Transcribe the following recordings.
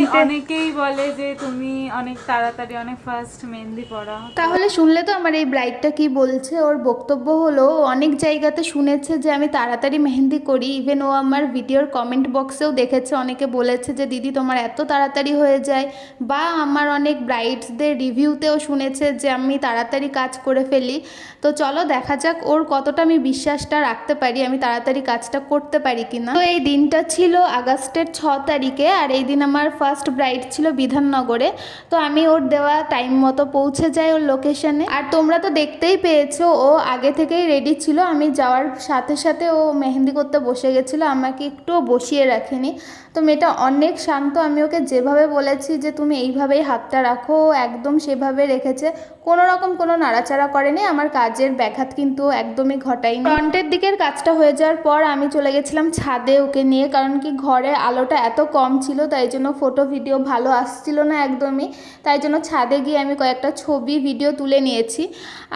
মেহেন্দিতে অনেকেই বলে যে তুমি অনেক তাড়াতাড়ি অনেক ফাস্ট মেহেন্দি পড়াও। তাহলে শুনলে তো আমার এই ব্রাইডটা কি বলছে। ওর বক্তব্য হলো ও অনেক জায়গাতে শুনেছে যে আমি তাড়াতাড়ি মেহেন্দি করি। ইভেন ও আমার ভিডিওর কমেন্ট বক্সেও দেখেছে, অনেকে বলেছে যে দিদি তোমার এত তাড়াতাড়ি হয়ে যায়, বা আমার অনেক ব্রাইডসদের রিভিউতেও শুনেছে যে আমি তাড়াতাড়ি কাজ করে ফেলি। তো চলো দেখা যাক ওর কতটা আমি বিশ্বাসটা রাখতে পারি, আমি তাড়াতাড়ি কাজটা করতে পারি কিনা। তো এই দিনটা ছিল আগস্টের 6 তারিখে, আর এই দিন আমার ফার্স্ট ব্রাইড ছিল বিধাননগরে। তো আমি ওর দেওয়া টাইম মতো পৌঁছে যাই ওর লোকেশনে। আর তোমরা তো দেখতেই পেয়েছো ও আগে থেকেই রেডি ছিল, আমি যাওয়ার সাথে সাথে ও মেহেন্দি করতে বসে গেছিলো, আমাকে একটুও বসিয়ে রাখেনি। তো মেয়েটা অনেক শান্ত, আমি ওকে যেভাবে বলেছি যে তুমি এইভাবেই হাতটা রাখো ও একদম সেভাবে রেখেছে, কোনো রকম কোনো নাড়াচাড়া করেনি। আমার কাজের ব্যাঘাত কিন্তু একদমই ঘটায়নি। ফ্রন্টের দিকের কাজটা হয়ে যাওয়ার পর আমি চলে গেছিলাম ছাদে ওকে নিয়ে, কারণ কি ঘরে আলোটা এত কম ছিল, তাই জন্য ফটো ভিডিও ভালো আসছিল না একদমই। তাই জন্য ছাদে গিয়ে আমি কয়েকটা ছবি ভিডিও তুলে নিয়েছি।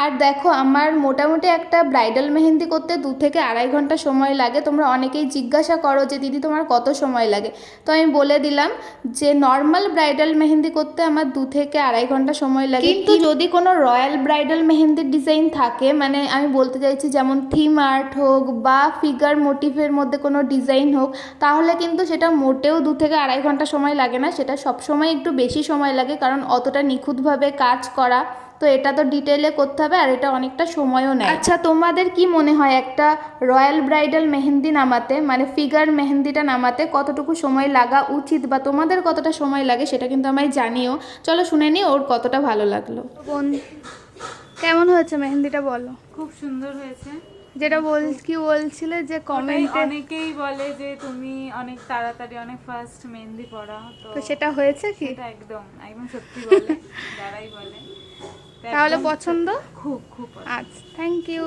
আর দেখো আমার মোটামুটি একটা ব্রাইডাল মেহেন্দি করতে 2 থেকে আড়াই ঘন্টা সময় লাগে। তোমরা অনেকেই জিজ্ঞাসা করো যে দিদি তোমার কত সময় লাগে, তো আমি বলে দিলাম যে নর্মাল ব্রাইডাল মেহেন্দি করতে আমার 2 থেকে আড়াই ঘন্টা সময় লাগে। কিন্তু যদি কোনো রয়্যাল ব্রাইডাল মেহেন্দির ডিজাইন থাকে, মানে আমি বলতে চাইছি যেমন থিম আর্ট হোক বা ফিগার মোটিভের মধ্যে কোনো ডিজাইন হোক, তাহলে কিন্তু সেটা মোটেও 2 থেকে আড়াই ঘন্টা সময় লাগে না, সেটা সবসময় একটু বেশি সময় লাগে, কারণ অতটা নিখুঁতভাবে কাজ করা, তো এটা তো ডিটেলে করতে হবে আর এটা অনেকটা সময়ও নেয়। আচ্ছা তোমাদের কি মনে হয় একটা রয়্যাল ব্রাইডাল মেহেন্দি নামাতে, মানে ফিগার মেহেন্দিটা নামাতে কতটুকু সময় লাগা উচিত, বা তোমাদের কতটা সময় লাগে সেটা কিন্তু আমায় জানিও। চলো শুনে নিই ওর কতটা ভালো লাগলো। বোন কেমন হয়েছে মেহেন্দিটা বলো। খুব সুন্দর হয়েছে। যেটা কি বলছিলে যে কমেন্টে অনেকেই বলে যে তুমি অনেক তাড়াতাড়ি অনেক ফাস্ট মেহেন্দি পড়াও, তো সেটা হয়েছে কি? সেটা একদম একদম সত্যি বলে যারাই বলে। তাহলে পছন্দ? খুব খুব পছন্দ। আচ্ছা, থ্যাংক ইউ।